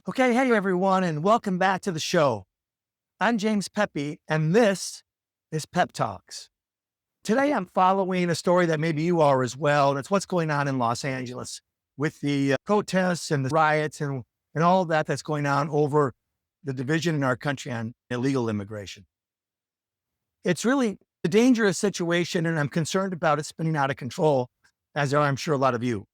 Okay, hey everyone, and welcome back to the show. I'm James Peppe, and this is PepTalks. Today I'm following a story that maybe you are as well, and it's what's going on in Los Angeles with the protests and the riots and all of that that's going on over the division in our country on illegal immigration. It's really a dangerous situation, and I'm concerned about it spinning out of control, as are I'm sure a lot of you.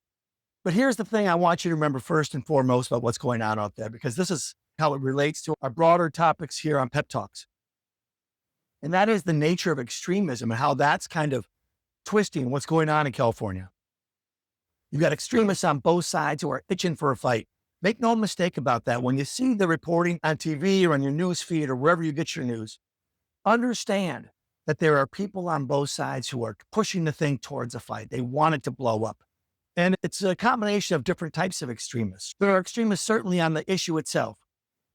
But here's the thing I want you to remember first and foremost about what's going on out there, because this is how it relates to our broader topics here on Pep Talks. And that is the nature of extremism and how that's kind of twisting what's going on in California. You've got extremists on both sides who are itching for a fight. Make no mistake about that. When you see the reporting on TV or on your news feed or wherever you get your news, understand that there are people on both sides who are pushing the thing towards a fight. They want it to blow up. And it's a combination of different types of extremists. There are extremists certainly on the issue itself.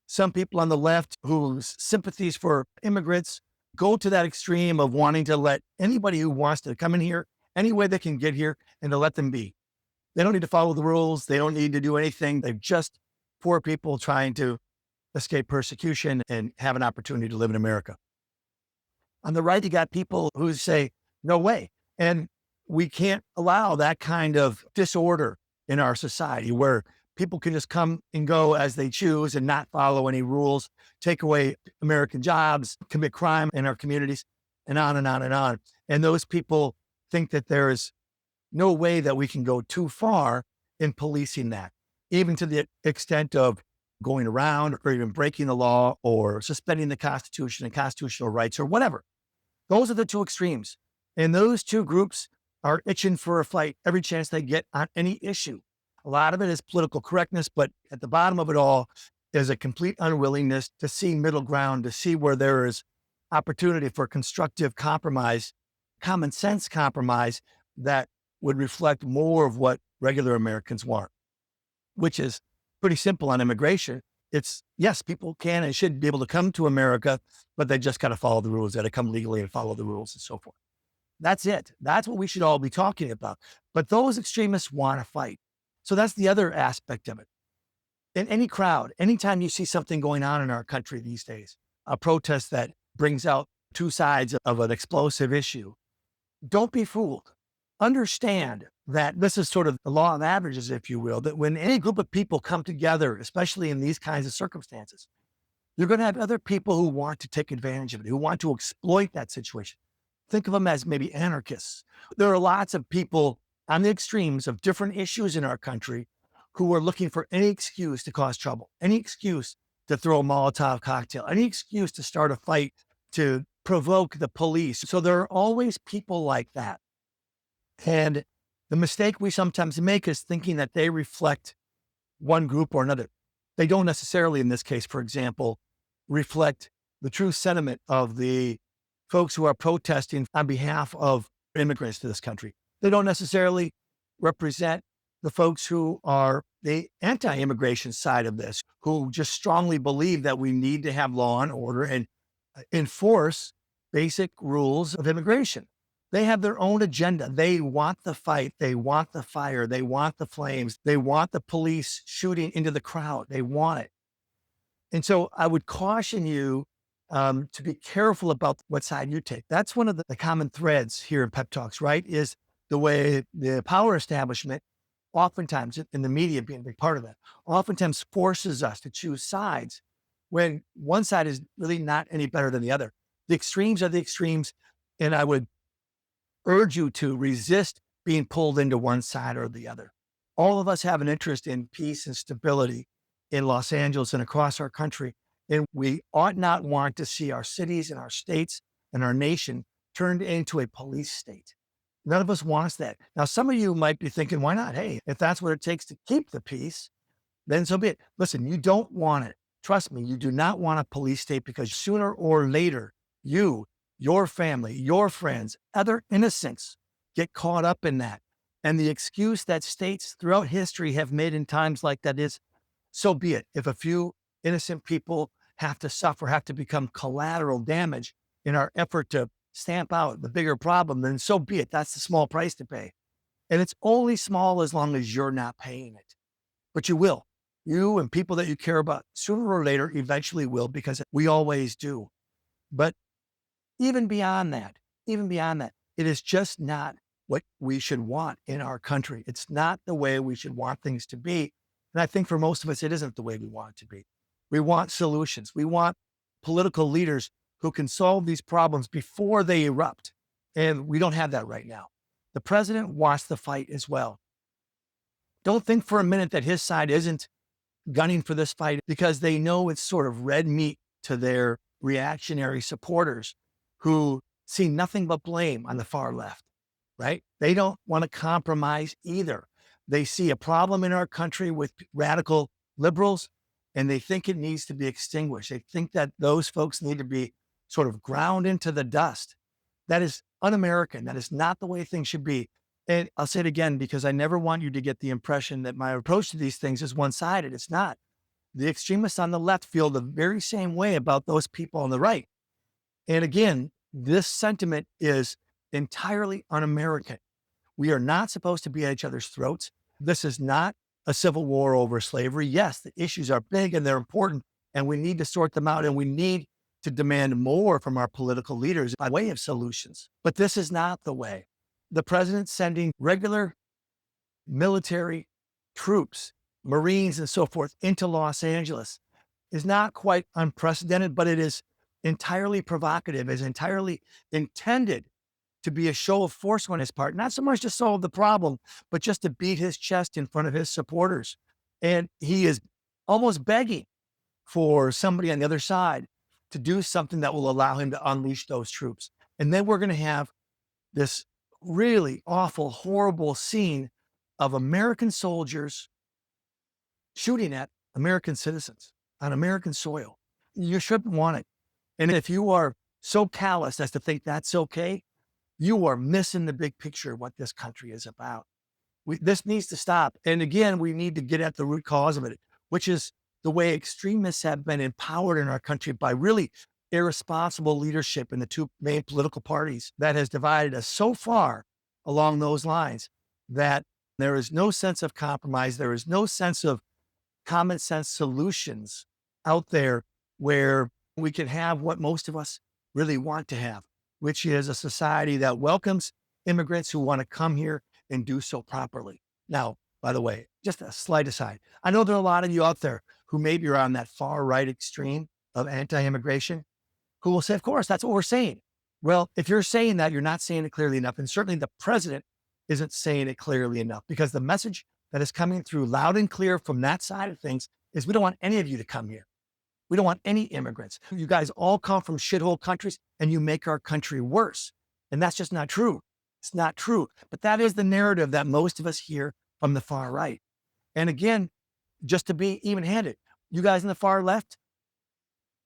Some people on the left whose sympathies for immigrants go to that extreme of wanting to let anybody who wants to come in here any way they can get here and to let them be. They don't need to follow the rules. They don't need to do anything. They're just poor people trying to escape persecution and have an opportunity to live in America. On the right, you got people who say, no way. And we can't allow that kind of disorder in our society where people can just come and go as they choose and not follow any rules, take away American jobs, commit crime in our communities, and on and on and on. And those people think that there is no way that we can go too far in policing that, even to the extent of going around or even breaking the law or suspending the Constitution and constitutional rights or whatever. Those are the two extremes. And those two groups are itching for a fight every chance they get on any issue. A lot of it is political correctness, but at the bottom of it all is a complete unwillingness to see middle ground, to see where there is opportunity for constructive compromise, common sense compromise that would reflect more of what regular Americans want, which is pretty simple on immigration. It's, yes, people can and should be able to come to America, but they just got to follow the rules. They got to come legally and follow the rules and so forth. That's it. That's what we should all be talking about. But those extremists want to fight. So that's the other aspect of it. In any crowd, anytime you see something going on in our country these days, a protest that brings out two sides of an explosive issue, don't be fooled. Understand that this is sort of the law of averages, if you will, that when any group of people come together, especially in these kinds of circumstances, you're going to have other people who want to take advantage of it, who want to exploit that situation. Think of them as maybe anarchists. There are lots of people on the extremes of different issues in our country who are looking for any excuse to cause trouble, any excuse to throw a Molotov cocktail, any excuse to start a fight, to provoke the police. So there are always people like that. And the mistake we sometimes make is thinking that they reflect one group or another. They don't necessarily, in this case, for example, reflect the true sentiment of the folks who are protesting on behalf of immigrants to this country. They don't necessarily represent the folks who are the anti-immigration side of this, who just strongly believe that we need to have law and order and enforce basic rules of immigration. They have their own agenda. They want the fight. They want the fire. They want the flames. They want the police shooting into the crowd. They want it. And so I would caution you to be careful about what side you take. That's one of the common threads here in Pep Talks, right? Is the way the power establishment, oftentimes in the media being a big part of that, oftentimes forces us to choose sides when one side is really not any better than the other. The extremes are the extremes. And I would urge you to resist being pulled into one side or the other. All of us have an interest in peace and stability in Los Angeles and across our country. And we ought not want to see our cities and our states and our nation turned into a police state. None of us wants that. Now, some of you might be thinking, why not? Hey, if that's what it takes to keep the peace, then so be it. Listen, you don't want it. Trust me, you do not want a police state, because sooner or later, you, your family, your friends, other innocents get caught up in that. And the excuse that states throughout history have made in times like that is, so be it. If a few innocent people have to suffer, have to become collateral damage in our effort to stamp out the bigger problem, then so be it. That's the small price to pay. And it's only small as long as you're not paying it. But you will. You and people that you care about sooner or later eventually will, because we always do. But even beyond that, it is just not what we should want in our country. It's not the way we should want things to be. And I think for most of us, it isn't the way we want it to be. We want solutions. We want political leaders who can solve these problems before they erupt. And we don't have that right now. The president wants the fight as well. Don't think for a minute that his side isn't gunning for this fight, because they know it's sort of red meat to their reactionary supporters who see nothing but blame on the far left, right? They don't want to compromise either. They see a problem in our country with radical liberals, and they think it needs to be extinguished. They think that those folks need to be sort of ground into the dust. That is un-American. That is not the way things should be. And I'll say it again, because I never want you to get the impression that my approach to these things is one-sided. It's not. The extremists on the left feel the very same way about those people on the right. And again, this sentiment is entirely un-American. We are not supposed to be at each other's throats. This is not a civil war over slavery. Yes, the issues are big and they're important, and we need to sort them out, and we need to demand more from our political leaders by way of solutions. But this is not the way. The president sending regular military troops, Marines and so forth, into Los Angeles is not quite unprecedented, but it is entirely provocative, is entirely intended to be a show of force on his part, not so much to solve the problem, but just to beat his chest in front of his supporters. And he is almost begging for somebody on the other side to do something that will allow him to unleash those troops. And then we're going to have this really awful, horrible scene of American soldiers shooting at American citizens on American soil. You shouldn't want it. And if you are so callous as to think that's okay, you are missing the big picture of what this country is about. This needs to stop. And again, we need to get at the root cause of it, which is the way extremists have been empowered in our country by really irresponsible leadership in the two main political parties that has divided us so far along those lines that there is no sense of compromise. There is no sense of common sense solutions out there where we can have what most of us really want to have, which is a society that welcomes immigrants who want to come here and do so properly. Now, by the way, just a slight aside, I know there are a lot of you out there who maybe are on that far right extreme of anti-immigration who will say, of course, that's what we're saying. Well, if you're saying that, you're not saying it clearly enough. And certainly the president isn't saying it clearly enough, because the message that is coming through loud and clear from that side of things is we don't want any of you to come here. We don't want any immigrants. You guys all come from shithole countries and you make our country worse. And that's just not true. It's not true. But that is the narrative that most of us hear from the far right. And again, just to be even-handed, you guys in the far left,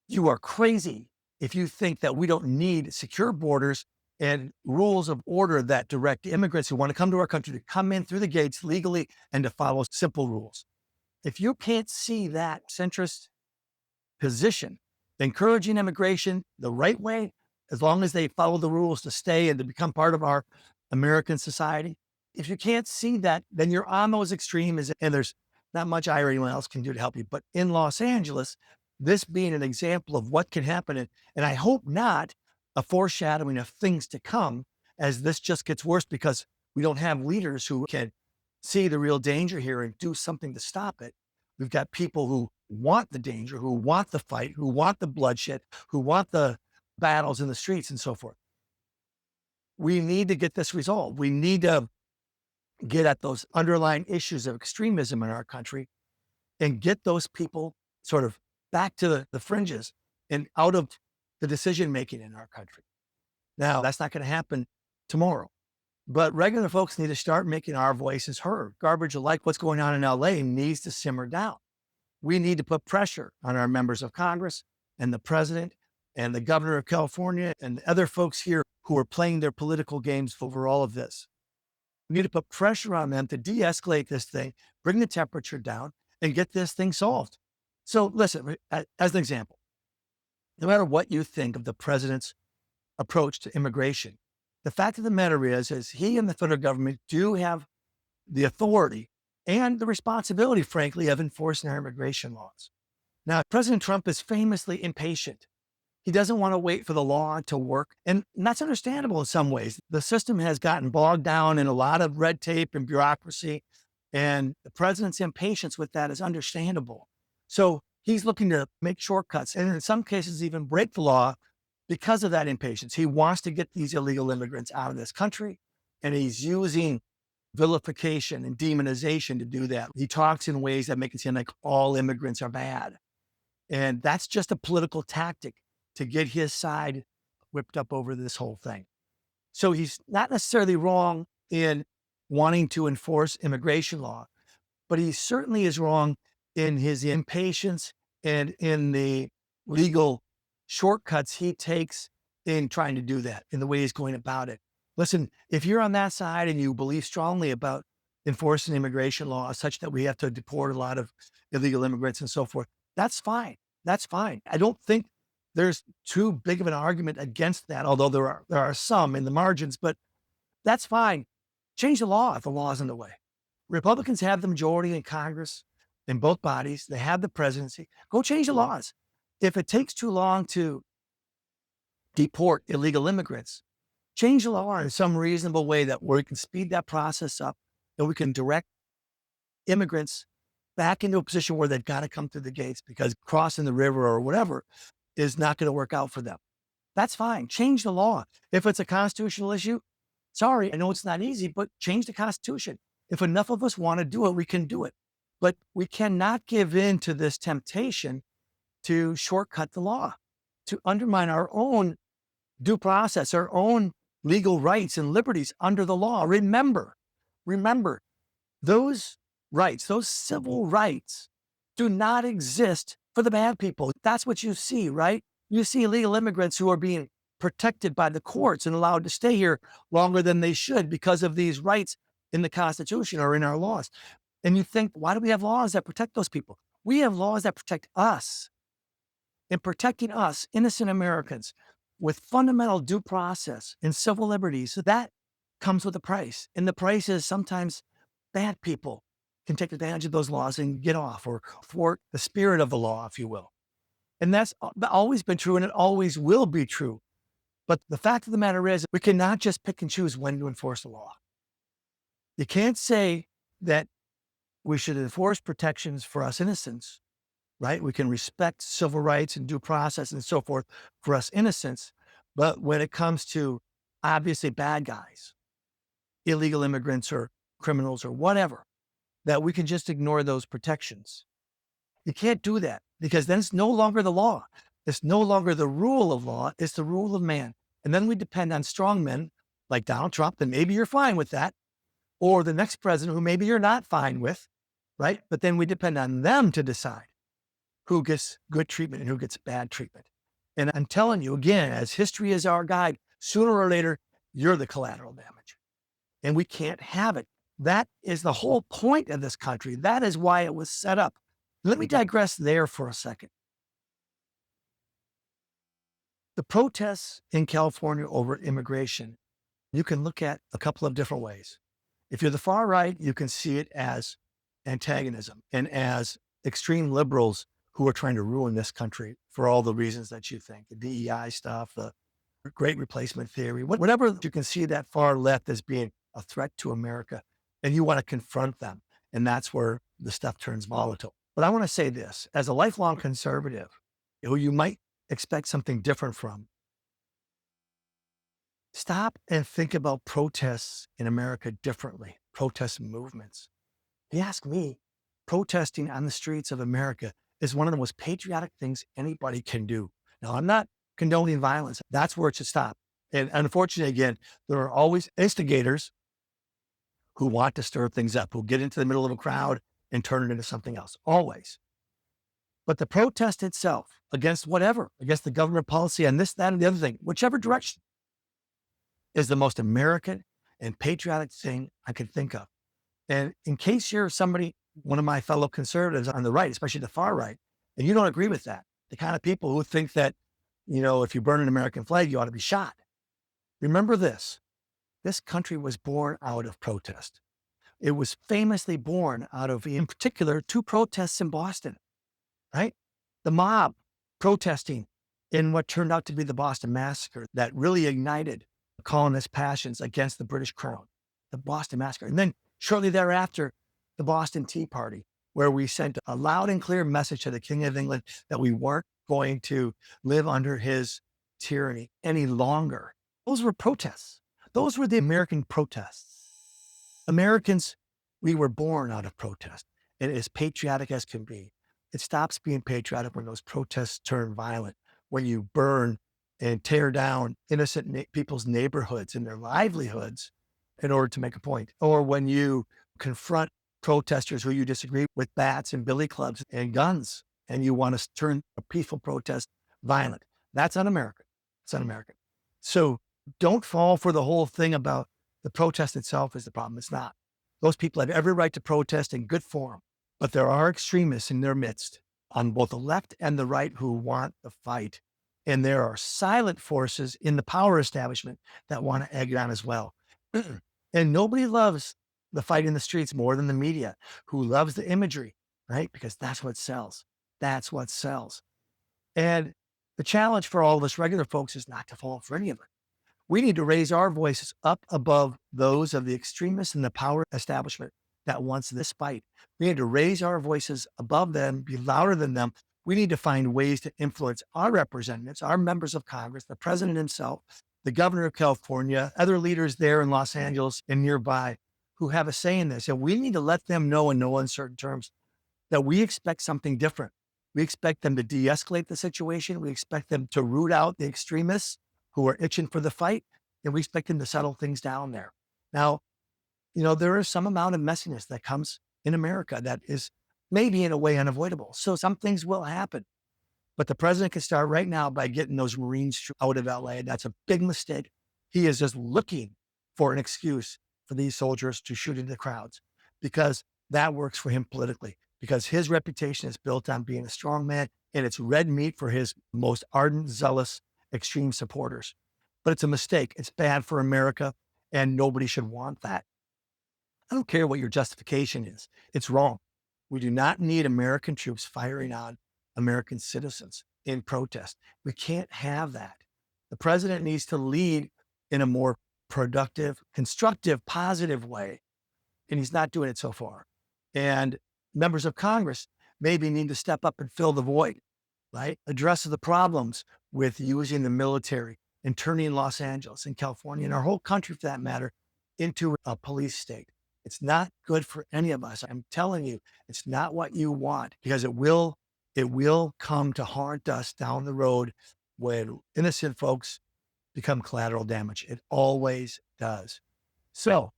you are crazy if you think that we don't need secure borders and rules of order that direct immigrants who want to come to our country to come in through the gates legally and to follow simple rules. If you can't see that centrist position, encouraging immigration the right way, as long as they follow the rules to stay and to become part of our American society, if you can't see that, then you're on those extremes, and there's not much I or anyone else can do to help you. But in Los Angeles, this being an example of what can happen, and I hope not a foreshadowing of things to come as this just gets worse, because we don't have leaders who can see the real danger here and do something to stop it. We've got people who want the danger, who want the fight, who want the bloodshed, who want the battles in the streets and so forth. We need to get this resolved. We need to get at those underlying issues of extremism in our country and get those people sort of back to the fringes and out of the decision-making in our country. Now, that's not going to happen tomorrow, but regular folks need to start making our voices heard. Garbage like what's going on in LA needs to simmer down. We need to put pressure on our members of Congress and the president and the governor of California and the other folks here who are playing their political games over all of this. We need to put pressure on them to de-escalate this thing, bring the temperature down, and get this thing solved. So listen, as an example, no matter what you think of the president's approach to immigration, the fact of the matter is he and the federal government do have the authority and the responsibility, frankly, of enforcing our immigration laws. Now, President Trump is famously impatient. He doesn't want to wait for the law to work. And that's understandable in some ways. The system has gotten bogged down in a lot of red tape and bureaucracy, and the president's impatience with that is understandable. So he's looking to make shortcuts and in some cases even break the law because of that impatience. He wants to get these illegal immigrants out of this country, and he's using vilification and demonization to do that. He talks in ways that make it seem like all immigrants are bad. And that's just a political tactic to get his side whipped up over this whole thing. So he's not necessarily wrong in wanting to enforce immigration law, but he certainly is wrong in his impatience and in the legal shortcuts he takes in trying to do that, in the way he's going about it. Listen, if you're on that side and you believe strongly about enforcing immigration law such that we have to deport a lot of illegal immigrants and so forth, that's fine. That's fine. I don't think there's too big of an argument against that, although there are some in the margins, but that's fine. Change the law if the law is in the way. Republicans have the majority in Congress, in both bodies. They have the presidency. Go change the laws. If it takes too long to deport illegal immigrants, change the law in some reasonable way that where we can speed that process up and we can direct immigrants back into a position where they've got to come through the gates because crossing the river or whatever is not going to work out for them. That's fine. Change the law. If it's a constitutional issue, sorry, I know it's not easy, but change the Constitution. If enough of us want to do it, we can do it. But we cannot give in to this temptation to shortcut the law, to undermine our own due process, our own legal rights and liberties under the law. Remember, those rights, those civil rights do not exist for the bad people. That's what you see, right? You see illegal immigrants who are being protected by the courts and allowed to stay here longer than they should because of these rights in the Constitution or in our laws. And you think, why do we have laws that protect those people? We have laws that protect us. In protecting us, innocent Americans, with fundamental due process and civil liberties, that comes with a price. And the price is sometimes bad people can take advantage of those laws and get off or thwart the spirit of the law, if you will. And that's always been true and it always will be true. But the fact of the matter is, we cannot just pick and choose when to enforce the law. You can't say that we should enforce protections for us innocents, right? We can respect civil rights and due process and so forth for us innocents. But when it comes to obviously bad guys, illegal immigrants or criminals or whatever, that we can just ignore those protections. You can't do that because then it's no longer the law. It's no longer the rule of law. It's the rule of man. And then we depend on strong men like Donald Trump, and maybe you're fine with that, or the next president who maybe you're not fine with, right? But then we depend on them to decide who gets good treatment and who gets bad treatment. And I'm telling you again, as history is our guide, sooner or later, you're the collateral damage. And we can't have it. That is the whole point of this country. That is why it was set up. Let me digress there for a second. The protests in California over immigration, you can look at a couple of different ways. If you're the far right, you can see it as antagonism and as extreme liberals who are trying to ruin this country for all the reasons that you think, the DEI stuff, the great replacement theory, whatever. You can see that far left as being a threat to America, and you want to confront them. And that's where the stuff turns volatile. But I want to say this, as a lifelong conservative, who you might expect something different from, stop and think about protests in America differently, protest movements. If you ask me, protesting on the streets of America is one of the most patriotic things anybody can do. Now, I'm not condoning violence. That's where it should stop. And unfortunately, again, there are always instigators who want to stir things up, who get into the middle of a crowd and turn it into something else, always. But the protest itself against whatever, against the government policy and this, that, and the other thing, whichever direction, is the most American and patriotic thing I can think of. And in case you're somebody, one of my fellow conservatives on the right, especially the far right, and you don't agree with that, the kind of people who think that, if you burn an American flag, you ought to be shot. Remember this country was born out of protest. It was famously born out of, in particular, two protests in Boston, right? The mob protesting in what turned out to be the Boston Massacre that really ignited colonist passions against the British crown, the Boston Massacre. And then shortly thereafter, the Boston Tea Party, where we sent a loud and clear message to the King of England that we weren't going to live under his tyranny any longer. Those were protests. Those were the American protests. Americans, we were born out of protest, and as patriotic as can be. It stops being patriotic when those protests turn violent, when you burn and tear down innocent people's neighborhoods and their livelihoods in order to make a point, or when you confront protesters who you disagree with bats and billy clubs and guns, and you want to turn a peaceful protest violent. That's un-American. It's un-American. So don't fall for the whole thing about the protest itself is the problem. It's not. Those people have every right to protest in good form, but there are extremists in their midst on both the left and the right who want the fight. And there are silent forces in the power establishment that want to egg it on as well. And nobody loves the fight in the streets more than the media, who loves the imagery, right? Because that's what sells. That's what sells. And the challenge for all of us regular folks is not to fall for any of it. We need to raise our voices up above those of the extremists and the power establishment that wants this fight. We need to raise our voices above them, be louder than them. We need to find ways to influence our representatives, our members of Congress, the president himself, the governor of California, other leaders there in Los Angeles and nearby who have a say in this. And we need to let them know in no uncertain terms that we expect something different. We expect them to de-escalate the situation. We expect them to root out the extremists who are itching for the fight, and we expect them to settle things down there. Now, there is some amount of messiness that comes in America that is maybe in a way unavoidable. So some things will happen, but the president can start right now by getting those Marines out of LA. That's a big mistake. He is just looking for an excuse for these soldiers to shoot into crowds because that works for him politically, because his reputation is built on being a strong man, and it's red meat for his most ardent, zealous, extreme supporters. But it's a mistake. It's bad for America, and nobody should want that. I don't care what your justification is. It's wrong. We do not need American troops firing on American citizens in protest. We can't have that. The president needs to lead in a more productive, constructive, positive way, and he's not doing it so far. And members of Congress maybe need to step up and fill the void, right? Address the problems with using the military and turning Los Angeles and California and our whole country, for that matter, into a police state. It's not good for any of us. I'm telling you, it's not what you want, because it will come to haunt us down the road when innocent folks become collateral damage. It always does. So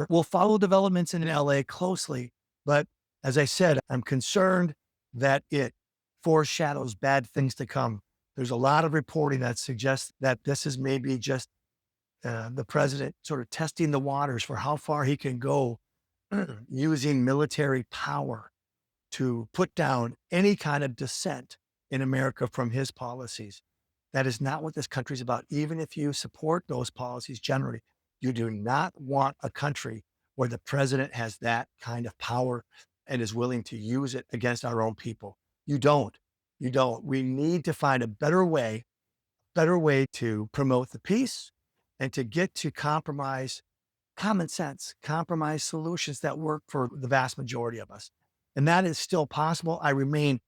we'll follow developments in LA closely, but as I said, I'm concerned that it foreshadows bad things to come. There's a lot of reporting that suggests that this is maybe just the president sort of testing the waters for how far he can go using military power to put down any kind of dissent in America from his policies. That is not what this country is about. Even if you support those policies generally, you do not want a country where the president has that kind of power and is willing to use it against our own people. You don't. We need to find a better way to promote the peace and to get to compromise, common sense, compromise solutions that work for the vast majority of us. And that is still possible. I remain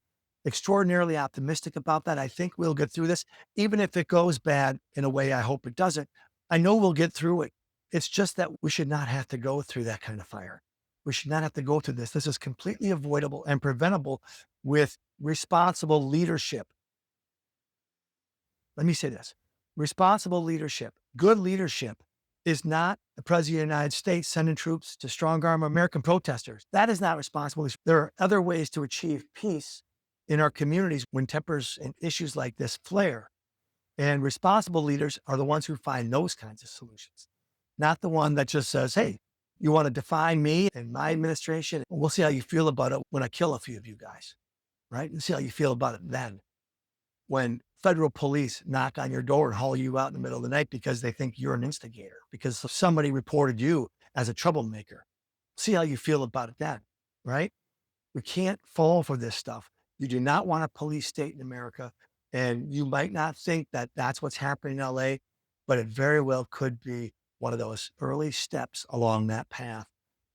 extraordinarily optimistic about that. I think we'll get through this, even if it goes bad in a way I hope it doesn't. I know we'll get through it. It's just that we should not have to go through that kind of fire. We should not have to go through this. This is completely avoidable and preventable with responsible leadership. Let me say this. Responsible leadership, good leadership, is not the president of the United States sending troops to strong arm American protesters. That is not responsible. There are other ways to achieve peace in our communities when tempers and issues like this flare. And responsible leaders are the ones who find those kinds of solutions, not the one that just says, hey, you want to define me and my administration? We'll see how you feel about it when I kill a few of you guys, right? And see how you feel about it then. When federal police knock on your door and haul you out in the middle of the night because they think you're an instigator, because somebody reported you as a troublemaker. See how you feel about it then, right? We can't fall for this stuff. You do not want a police state in America. And you might not think that that's what's happening in LA, but it very well could be one of those early steps along that path.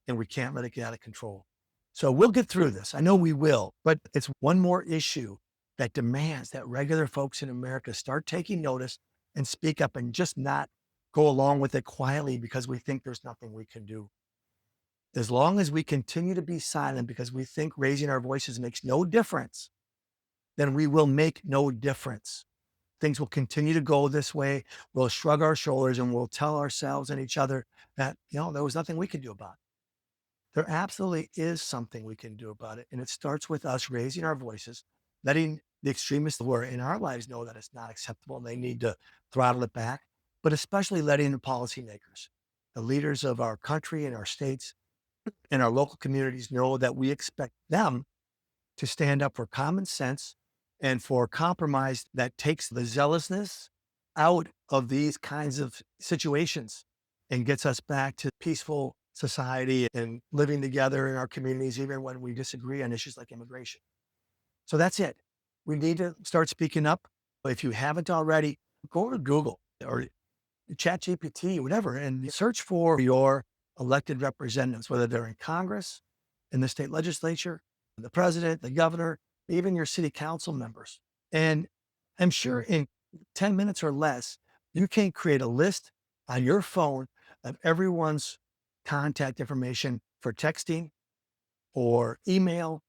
And we can't let it get out of control. So we'll get through this. I know we will, but it's one more issue that demands that regular folks in America start taking notice and speak up and just not go along with it quietly because we think there's nothing we can do. As long as we continue to be silent because we think raising our voices makes no difference, then we will make no difference. Things will continue to go this way. We'll shrug our shoulders and we'll tell ourselves and each other that, there was nothing we could do about it. There absolutely is something we can do about it. And it starts with us raising our voices, letting the extremists who are in our lives know that it's not acceptable and they need to throttle it back, but especially letting the policymakers, the leaders of our country and our states and our local communities know that we expect them to stand up for common sense and for compromise that takes the zealousness out of these kinds of situations and gets us back to peaceful society and living together in our communities, even when we disagree on issues like immigration. So that's it. We need to start speaking up. If you haven't already, go to Google or ChatGPT, whatever, and search for your elected representatives, whether they're in Congress, in the state legislature, the president, the governor, even your city council members. And I'm sure in 10 minutes or less, you can create a list on your phone of everyone's contact information for texting or email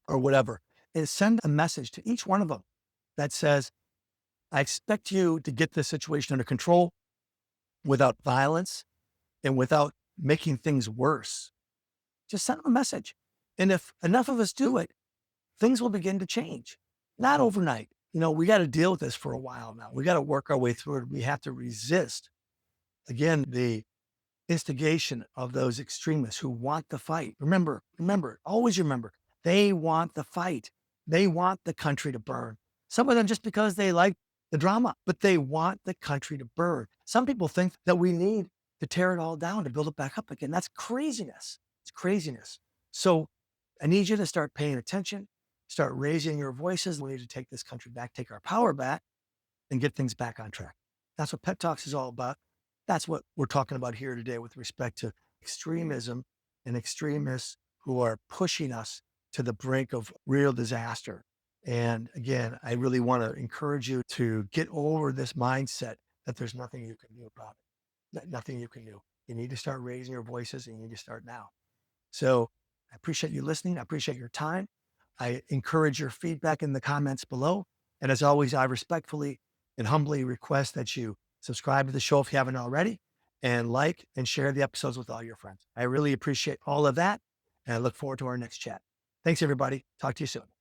or whatever, and send a message to each one of them that says, I expect you to get this situation under control without violence and without making things worse. Just send them a message. And if enough of us do it, things will begin to change. Not overnight. We got to deal with this for a while now. We got to work our way through it. We have to resist, again, the instigation of those extremists who want the fight. Remember, always remember, they want the fight. They want the country to burn. Some of them just because they like the drama, but they want the country to burn. Some people think that we need to tear it all down to build it back up again. That's craziness. It's craziness. So I need you to start paying attention, start raising your voices. We need to take this country back, take our power back, and get things back on track. That's what Pep Talks is all about. That's what we're talking about here today with respect to extremism and extremists who are pushing us to the brink of real disaster. And again, I really want to encourage you to get over this mindset that there's nothing you can do about it. Nothing you can do. You need to start raising your voices and you need to start now. So I appreciate you listening. I appreciate your time. I encourage your feedback in the comments below. And as always, I respectfully and humbly request that you subscribe to the show if you haven't already, and like and share the episodes with all your friends. I really appreciate all of that. And I look forward to our next chat. Thanks, everybody. Talk to you soon.